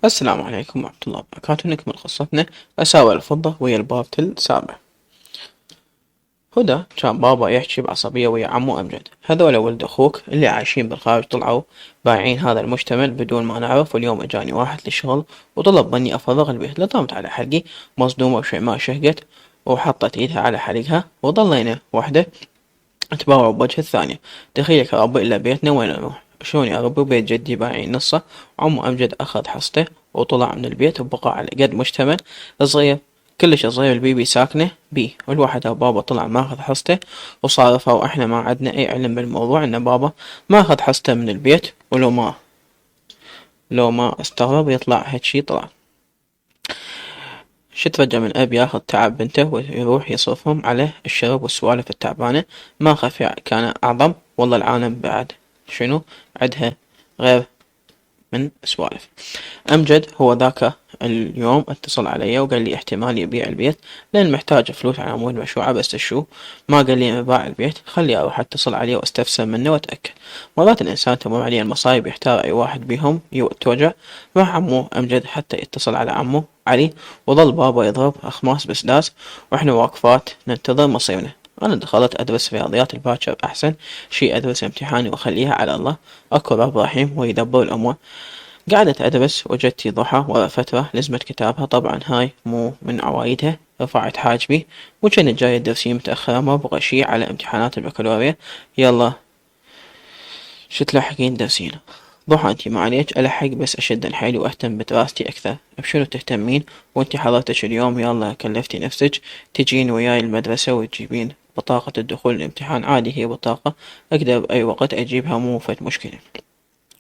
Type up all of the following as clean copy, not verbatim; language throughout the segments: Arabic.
السلام عليكم ورحمة الله وبركاته. نكمل قصتنا أساور الفضة ويا البارت السابع. هدى كان بابا يحكي بعصبية ويا عمو أمجد: هذول ولد أخوك اللي عايشين بالخارج طلعوا بايعين هذا المجتمع بدون ما نعرف، واليوم أجاني واحد للشغل وطلب مني أفرغ البيت. لطمت على حلقي مصدومة وشيماء شهقت وحطت إيدها على حلقها، وظلينا وحدة تباوع بوجه الثانية. دخيلك يا ربي إلا بيتنا وين نروح؟ شلون يا ربي بيت جدي بايعين نصه. عمو أمجد أخذ حصته وطلع من البيت وبقى على قد مجتمع صغير، كلش صغير. البيبي ساكنة بيه والوحدة، وبابا طلع ماخذ حصته وصارفه، واحنا ما عدنا اي علم بالموضوع ان بابا ماخذ حصته من البيت. ولو ما استغرب يطلع هيك شي طلع. شت رجع من اب ياخذ تعب بنته ويروح يصرفهم على الشرب والسوالف التعبانة. ما خفي كان اعظم، والله العالم بعد شنو عدها غير من سوالف. أمجد هو ذاك اليوم اتصل علي وقال لي احتمال يبيع البيت لأن محتاج فلوس على مود مشروعه، بس شو ما قال لي باع البيت. خلي أروح أتصل عليه وأستفسر منه وأتأكد. مرات الإنسان تمر عليه المصايب يحتار أي واحد بيهم يتوجع. راح عمو أمجد حتى يتصل على عمو علي، وظل بابا يضرب أخماس بسداس وإحنا واقفات ننتظر مصيرنا. أنا دخلت أدرس رياضيات الباكر، أحسن شي أدرس امتحاني وأخليها على الله، أكو رب رحيم ويدبر الأمور. قعدت أدرس وجدتي ضحى ورا فترة لزمت كتابها، طبعا هاي مو من عوايدها. رفعت حاجبي وكانت جاية درسي متأخرة، ما بغى شي على امتحانات البكالوريا. يلا شتلحقين درسينا. ضحى انتي ما عليك، ألحق بس أشد الحيل وأهتم بدراستي أكثر. بشنو تهتمين وانتي حضرتك اليوم؟ يلا كلفتي نفسك تجين وياي المدرسة وتجيبين بطاقة الدخول الامتحان. عادي هي بطاقة أقدر بأي وقت أجيبها، مو فد مشكلة.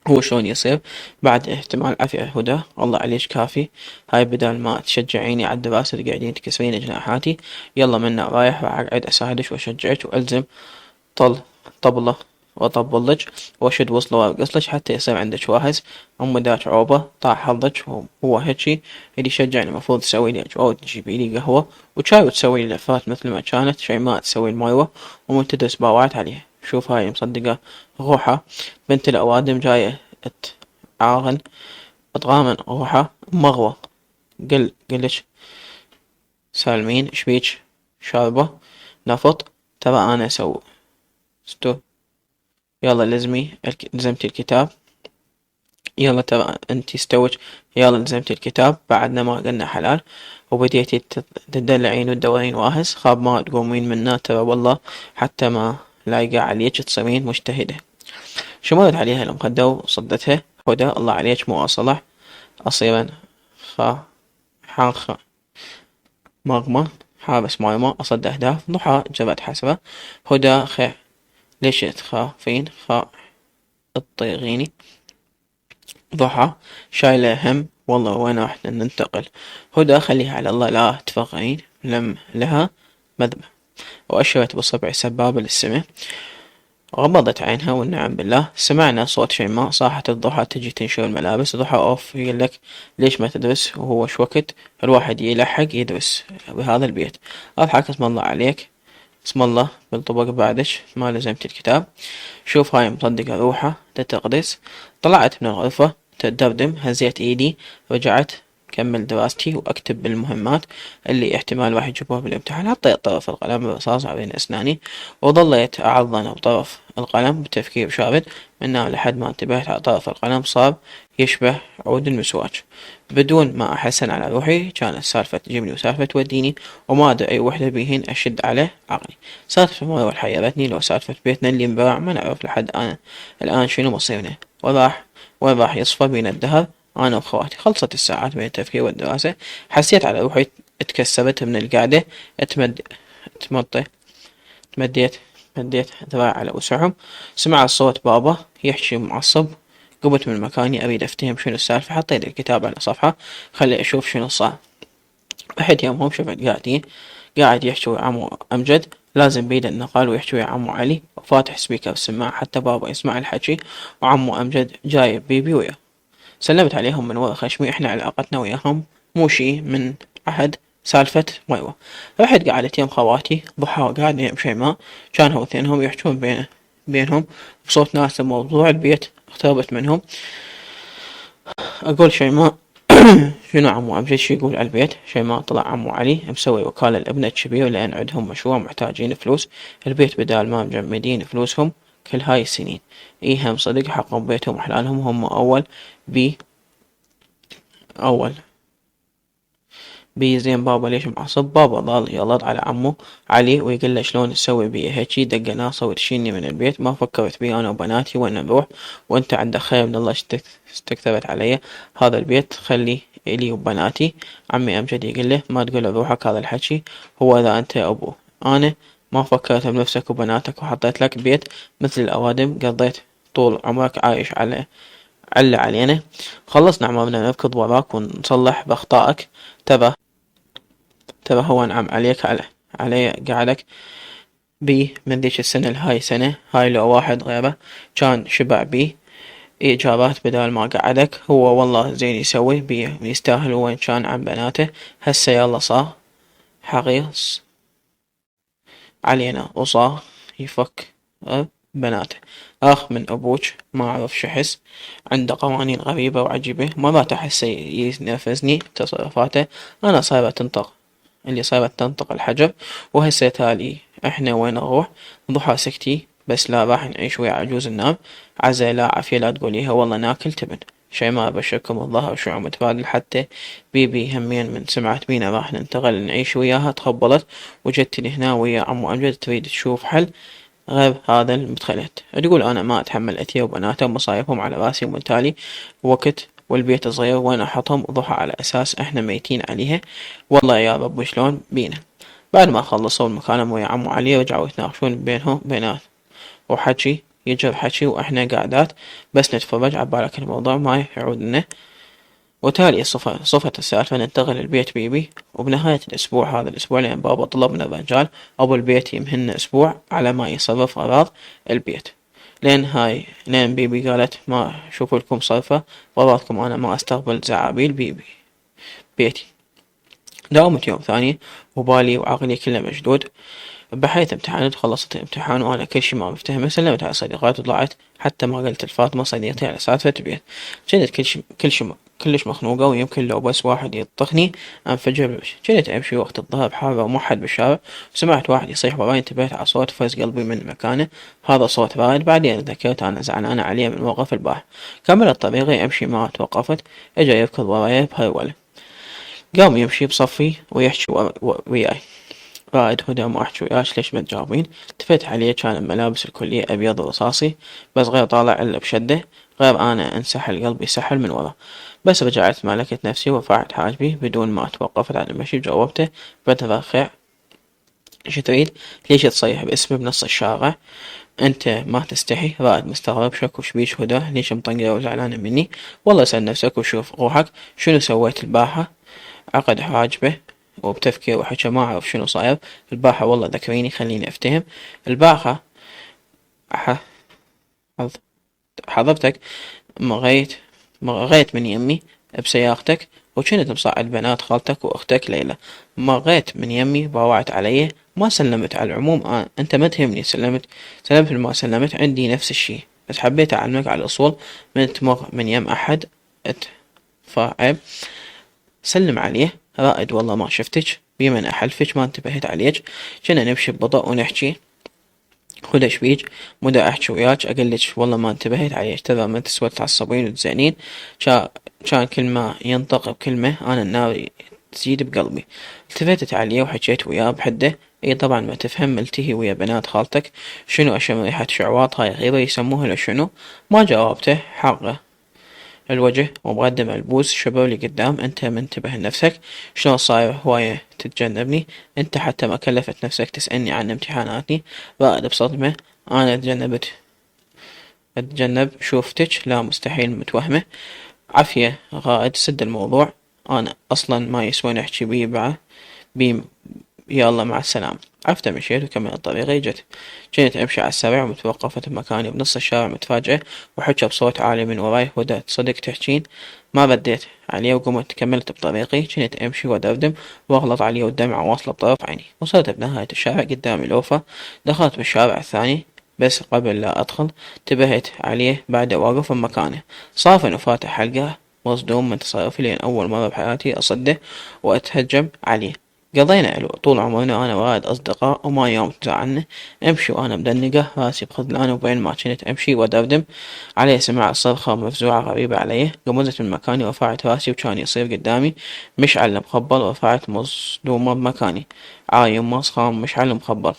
هو شلون يصير بعد احتمال عافية هدى؟ الله عليك كافي. هاي بدال ما تشجعيني على الدراسة تقعدين تكسرين جناحاتي. يلا منا رايح اقعد اساعدك واشجعك والزم طل طبلة واطبلج واشد وصله وارقصلك حتى يصير عندك واهز. ام داك عوبة طاح حظك. هو هيجي اللي يشجعني. المفروض تسوي لي اجواء وتجيبي لي قهوة وشاي وتسوي لي لفات مثل ما كانت شيماء تسوي المايوة ومن تدرس باوعت عليها. شوف هاي مصدقة روحة بنت الأوادم جاية تعاغن أطغامن روحة مغوى. قلش سالمين شبيج شاربة نفط. ترى أنا ستو. يلا لزمتي الكتاب. يلا ترى انتي استوج. يلا لزمتي الكتاب بعدنا ما قلنا حلال وبديتي تدلعين وتدورين واهس. خاب ما تقومين منا ترى والله حتى ما لايقة عليك تصيرين مجتهدة. شمرت عليها المخدة وصدتها. هدى الله عليك مواصلة أصيرا خا حاخ مغمى حابس مايمة أصد أهداف. ضحى جبت حسرة. هدى ليش تخافين اطيغيني. ضحى شايلة هم والله وين راح ننتقل. هدى خليها على الله لا تفقعين لم لها مذبح. وأشرت بصبع سبابة للسماء. غمضت عينها والنعم بالله. سمعنا صوت شيماء صاحت الضحى تجي تنشر الملابس. ضحى اوف يقولك ليش ما تدرس وهو شو وقت الواحد يلحق يدرس بهذا البيت. اضحك اسم الله عليك. اسم الله بالطبق بعدش ما لزمت الكتاب. شوف هاي مصدقة روحه تتقدس. طلعت من الغرفة تدردم. هزيت ايدي رجعت كمل دراستي واكتب بالمهمات اللي احتمال راح يجيبوها بالامتحان. حطيت طرف القلم الرصاص بين اسناني وظليت اعضن بطرف القلم بتفكير شارد من نام لحد ما انتبهت على طرف القلم صار يشبه عود المسواك. بدون ما احسن على روحي كانت سالفة تجيبني وسالفة توديني وما ادري اي وحدة بيهن اشد عليه عقلي. سالفة مرة حيرتني لو سالفة بيتنا اللي انباع ما نعرف لحد الان شنو مصيرنا وين راح يصفى بينا الدهر. أنا وخواتي خلصت الساعات بين التفكير والدراسة. حسيت على روحي اتكسبت من القعدة. اتمد اتمطي تمديت مديت ذراع على وسعهم. سمع الصوت بابا يحكي معصب. قمت من مكاني أريد أفتهم شنو السالفة. حطيت الكتاب على صفحة خلي أشوف شنو صار. أحد يومهم شفت قاعد يحكي ويا عمو أمجد لازم بيده النقال ويحكي ويا عمو علي وفاتح سبيكر السماعة حتى بابا يسمع الحكي. وعمو أمجد جايب بيبي وياه. سلمت عليهم من ورا خشمي. احنا علاقتنا وياهم مو شي من عهد سالفة ميوة. رحت قعدت يم خواتي. ضحى قاعد يم شيماء كانوا اثنينهم يحجون بينهم بصوت ناس. موضوع البيت اقتربت منهم. اقول شيماء شنو عمو أمجد شي يقول على البيت؟ شي ما طلع عمو علي مسوي وكالة لابنه الكبير لأن عندهم مشروع محتاجين فلوس. البيت بدال ما مجمدين فلوسهم كل هاي السنين. هم صدق حقهم بيتهم وحلالهم هم أول زين بابا ليش معصب؟ بابا ظل يلط على عمو علي ويقول له شلون تسوي بيه هيجي دق ناصة وتشيلني من البيت. ما فكرت بيه أنا وبناتي وين نروح وأنت عندك خير من الله استكثرت علي هذا البيت خلي إلي وبناتي. عمي أمجد يقول له ما تقول لروحك هذا الحكي هو إذا أنت أبوه. أنا ما فكرت بنفسك وبناتك وحطيت لك بيت مثل الأوادم قضيت طول عمرك عايش علينا. خلصنا عمرنا نركض وراك ونصلح بأخطائك. تبى هو نعم عليك علي قعدك بي من ذيك السنة لهاي سنة. هاي لو واحد غيره كان شبع بي إجابات بدال ما قعدك. هو والله زين يسوي بيه يستاهل وين كان عن بناته. هسه يلا صار حريص علينا وصار يفك بناته. من أبوك ما أعرف شحس عنده قوانين غريبة وعجيبة مرات أحسه ينرفزني تصرفاته. أنا صايرة تنطق الحجر. وهسه تالي احنا وين نروح؟ ضحى سكتي بس لا راح نعيش ويا عجوز النار. عزة لا عافية لا تقوليها والله ناكل تبن. شي ما أبشركم الظهر شعور متبادل. حتى بيبي همين من سمعت بينا راح ننتقل نعيش وياها تخبلت وجدتني هنا ويا عمو أمجد تريد تشوف حل غير هذا المتخلت. تقول أنا ما أتحمل أتيه وبناته ومصايبهم على راسي ومن وقت والبيت صغير وين أحطهم ضحى على أساس إحنا ميتين عليها. والله يا رب شلون بينا. بعد ما خلصوا المكالمة ويا عمو علي رجعوا يتناقشون بينهم بينات وحكي يجر حكي وإحنا قاعدات بس نتفرج عبالك الموضوع ما يعود لنا. وتالي صفة السالفة ننتقل لبيت بيبي. وبنهاية الأسبوع هذا الأسبوع لأن بابا طلب من الرجال أبو البيت يمهلنا أسبوع على ما يصرف أغراض البيت. لين بيبي قالت ما شوفوا لكم صرفة غراضكم أنا ما أستقبل زعابيل بيتي. داومت يوم ثاني وبالي وعقلي كله مشدود بحيث امتحنت خلصت الامتحان وأنا كل شي ما مفتهمه. سلمت على صديقاتي وطلعت حتى ما قلت لفاطمة صديقتي على سالفة البيت. كنت كلش مخنوقة ويمكن لو بس واحد يطخني انفجر. كنت امشي وقت الظهر حارة وموحد بالشارع وسمعت واحد يصيح وراي. انتبهت على صوت فز قلبي من مكانه. هذا صوت رائد. بعدين تذكرت انا زعلانة عليه من موقف البارح. كملت طريقي امشي ما توقفت. اجا يركض وراي بهرولة. قام يمشي بصفي ويحكي وياي. رائد هدى ما احكي وياش ليش ما تجاوبين؟ التفت عليه كان بملابس الكلية ابيض رصاصي بس غير طالع الا بشدة. غير انا انسحل قلبي سحل من ورا. بس رجعت مالكت نفسي ورفعت حاجبي بدون ما توقفت على المشي. جاوبته بترخع شو تريد؟ ليش تصيح باسمي بنص الشارع؟ انت ما تستحي؟ رائد مستغرب شك وش بيش هدى ليش مطنقة وزعلانة مني؟ والله سأل نفسك وشوف روحك شنو سويت البارحة. عقد حاجبه وبتفكير وحكى ما أعرف شنو صاير البارحة والله ذكريني خليني أفتهم. البارحة حضرتك مغيت من يمي بسيارتك وكنت مصعد بنات خالتك وأختك ليلى. مغيت من يمي باوعت علي ما سلمت. على العموم أنت ما تهمني. سلمت ما سلمت عندي نفس الشي بس حبيت أعلمك على الأصول. من تمر من يم أحد اتفاعب سلم عليه. رائد والله ما شفتك بمن أحلفك ما انتبهت عليك. كنا نمشي ببطء ونحكي خذ شبيج مدى احكي وياك اقلك والله ما انتبهت عليك. ترى ما تسوى تعصبين وتزعلين. كان كل ما ينطق بكلمة انا النار تزيد بقلبي. التفتت عليه وحكيت وياه بحده. اي طبعا ما تفهم ملتهي ويا بنات خالتك شنو اشم ريحة شعواط هاي غيبة يسموها لشنو. ما جاوبته حقه الوجه ومقدم البوس شبولي قدام. انت منتبه لنفسك شلون صاير هواية تتجنبني انت حتى ما كلفت نفسك تسألني عن امتحاناتي. رائد بصدمة انا اتجنب شوفتك لا مستحيل متوهمة. عافية غائد سد الموضوع انا اصلا ما يسوى نحكي بيه يلا مع السلامة. عرفت مشيت وكملت طريقي. جت كنت امشي على السريع ومتوقفت بمكاني بنص الشارع متفاجئة وحكى بصوت عالي من وراي هدى تصدق تحجين؟ ما رديت عليه وقمت كملت بطريقي. كنت امشي ودردم واغلط عليه والدمعة واصلة بطرف عيني. وصلت بنهاية الشارع قدامي لوفة. دخلت بالشارع الثاني بس قبل لا ادخل انتبهت عليه بعد واقف بمكانه صافن وفاتح حلقه مصدوم من تصرفي، لأن أول مرة بحياتي أصده وأتهجم عليه. قضينا طول عمرنا أنا ورائد أصدقاء، وما يوم تزعلنا. أمشي وأنا مدنقة راسي بخذلان، وبين ما كنت أمشي وأدردم عليه سمع الصرخة مفزوعة غريبة عليه. قمزت من مكاني ورفعت راسي، وكان يصير قدامي مشعل مخبل، ورفعت مصدومة بمكاني. يمه صخام مشعل مخبل.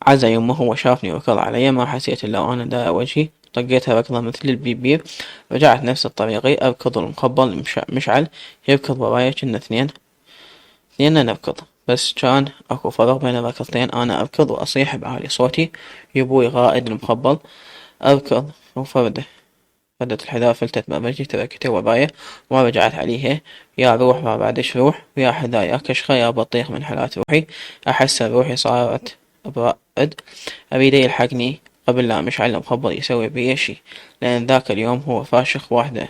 عزا يمه هو شافني وركض علي، ما حسيت إلا وأنا داير وجهي. طقيتها ركضة مثل البيبي. رجعت نفس الطريقي أركض، المخبل مشعل يركض ورايا. كنا اثنيننا نركض، بس كان اكو فرق بين الركضتين. انا اركض واصيح بعالي صوتي يبوي غائد المخبل. اركض فردت الحذاء فلتت برمجتي، تركته ورايا وما رجعت عليها. يا روح ما بعدش روح، ويا حذاء يا كشخة يا بطيخ من حالات روحي. احس روحي صارت برائد، اريد يلحقني قبل لا مشعل المخبل يسوي بي شي، لان ذاك اليوم هو فاشخ واحد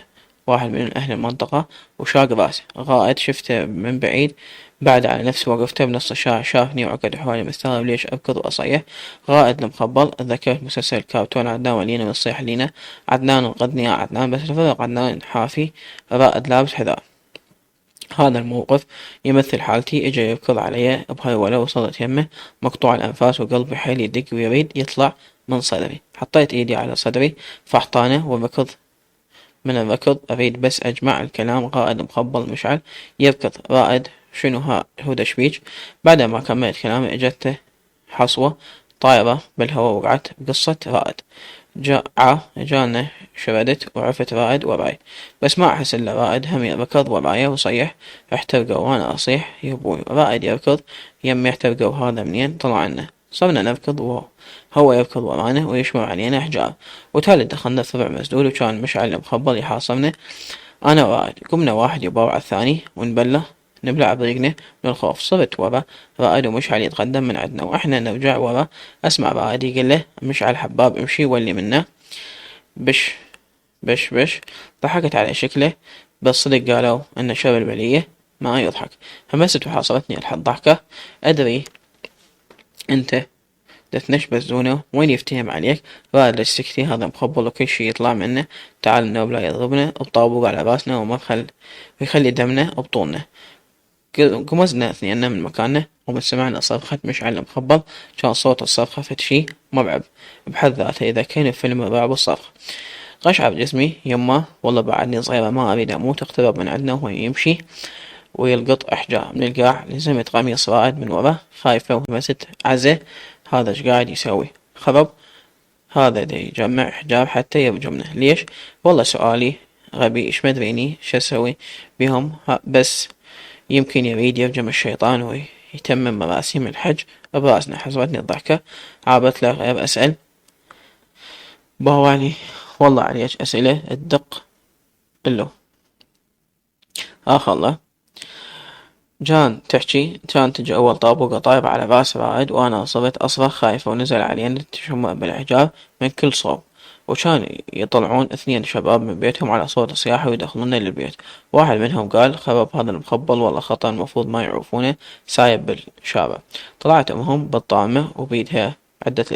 من أهل المنطقة وشاق راسه. غائد شفته من بعيد، بعد على نفسه وقفته بنص الشارع، شافني وعقد حوالي مستغرب ليش أركض وأصيح. غائد المخبل. ذكرت مسلسل كرتون عدنان ولينا بنصيح لينا عدنان انقذني يا عدنان، بس الفرق عدنان حافي، رائد لابس حذاء. هذا الموقف يمثل حالتي. اجا يركض علي بهالولا، وصلت يمه مقطوع الأنفاس، وقلبي حيل يدق ويريد يطلع من صدري. حطيت ايدي على صدري فحطانه وركض من الركض. أريد بس أجمع الكلام. رائد مخبل مشعل يركض. رائد شنو هو دشبيج. بعد ما كملت كلامي اجته حصوة طايرة بالهواء، وقعت بقصة رائد. جانا شردت وعرفت رائد وراي، بس ما أحس إلا رائد هم يركض ورايا وصيح احترقوا، وأنا أصيح يبوي. رائد يركض يمي احترقوا، هذا منين طلع لنا؟ صرنا نركض وهو يركض ورانا ويشمر علينا حجاب. وتالي دخلنا ثبع مسدود، وكان مشعل مخبل يحاصرنا أنا ورائد. قمنا واحد يباوع على الثاني نبلع بريقنا من الخوف. صرت ورا رائد ومشعل يتقدم من عندنا، واحنا نرجع ورا. اسمع رائد يقول له مشعل حباب امشي ولي منا. بش بش. ضحكت على شكله، بس صدق قالوا ان شر البلية ما يضحك. همست وحاصرتني الضحكة. ادري انت دثنش بزونه وين يفتهم عليك. رائد ليش سكتي؟ هذا مخبل وكل شي يطلع منه. تعال النوب لا يضربنا بطابوق على راسنا وما يخلي دمنا بطولنا. قمزنا اثنيننا من مكاننا، ومن سمعنا صرخة مشعل مخبل. كان صوت الصرخة فتشي مرعب بحد ذاته، إذا كان فيلم رعب الصرخة. قشعر بجسمي. يمه والله بعدني صغيرة ما أريد أموت. اقترب من عندنا وهو يمشي ويلقط أحجار من القاع. لزمت قميص رائد من ورا خايفة، ومست عزه هذا ايش قاعد يسوي؟ خرب هذا دا يجمع أحجار حتى يرجمنا. ليش؟ والله سؤالي غبي، ايش مدريني شو اسوي بهم، بس يمكن يريد يرجم الشيطان ويتمم مراسيم الحج براسنا. حزرتني الضحكة، عابت له غير أسأل. باوعني والله عليك أسئلة تدق له. الله كان تجي أول طابوقة طايرة على راس رائد، وأنا صرت أصرخ خايفة، ونزل علينا تشمع بالحجاب من كل صوب. وكان يطلعون اثنين شباب من بيتهم على صوت الصياح ويدخلون للبيت. واحد منهم قال خرب هذا المخبل، والله خطأ المفروض ما يعرفونه سايب بالشارع. طلعت أمهم بالطامة وبيدها عدة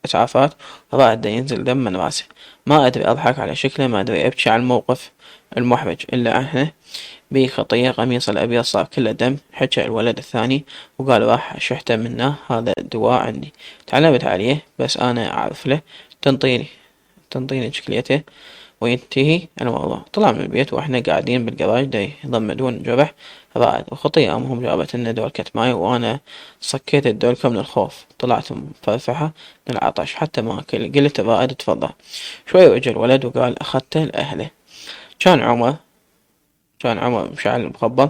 إسعافات، ورائد ينزل دم من راسه. ما أدري أضحك على شكله، ما أدري أبكي على الموقف المحرج، إلا أنه بي خطية. قميص الأبيض صار كله دم. حكى الولد الثاني وقال راح شحته منه، هذا الدواء عندي. تعلمت عليه، بس أنا أعرف له. تنطيني شكليته وينتهي الموضوع. طلع من البيت واحنا قاعدين بالجراج دا يضمدون جرح رائد. وخطية أمهم جابت لنا دول كتماي، وأنا صكيت الدولكة من الخوف. طلعت مفرفحة من العطش حتى ما أكل. قلت رائد تفضل. شوي وإجا الولد وقال أخذته لأهله. كان عمر مشعل مخبل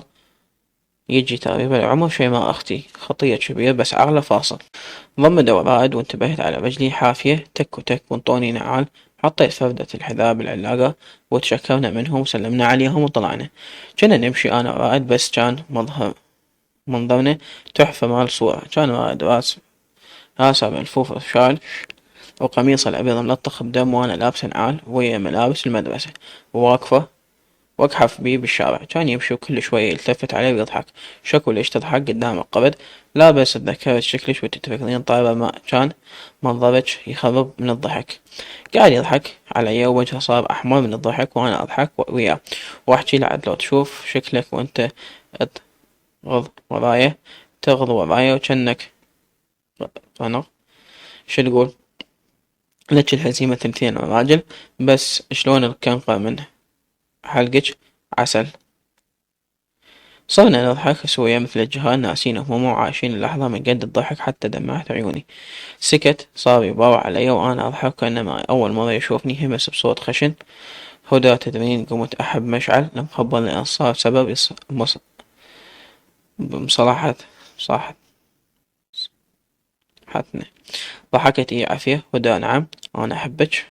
يجي تقريبا عمر شي ما أختي. خطية كبير بس عقله فاصل. ضمد رائد وانتبهت على رجلي حافية تك وتك، وانطوني نعال. حطيت فردة الحذاء بالعلاقة وتشكرنا منهم وسلمنا عليهم وطلعنا. كنا نمشي أنا ورائد، بس كان منظرنا تحفة مال صورة. كان رائد راسه ملفوف شال، وقميص الأبيض ملطخ بدم، وأنا لابس نعال ويا ملابس المدرسة، وواقفة وأجحف بيه بالشارع. كان يمشي وكل شوية يلتفت علي ويضحك. شكو ليش تضحك قدام القبر؟ لا بس اتذكرت شكلك وانت تفكرين طالبة ما كان منظرك يخرب من الضحك. قاعد يضحك علي ووجهه صار أحمر من الضحك وأنا أضحك وياه وأحكي له عاد لو تشوف شكلك وأنت تغض ورايا تغض ورايا وجنك فنغ. شو تقول؟ لك الهزيمة ثنتين راجل، بس شلون الكنقة من حلقك عسل. صرنا نضحك سويا مثل الجهال ناسين همومه وعايشين اللحظة من قد الضحك حتى دمعت عيوني. سكت صار يباوع علي وأنا أضحك كأنما أول مرة يشوفني. همس بصوت خشن: هدى تدرين قمت أحب مشعل لم خبرني أن صار سبب بمصالحة صاحتنا. ضحكت عافية. هدى: نعم أنا أحبك.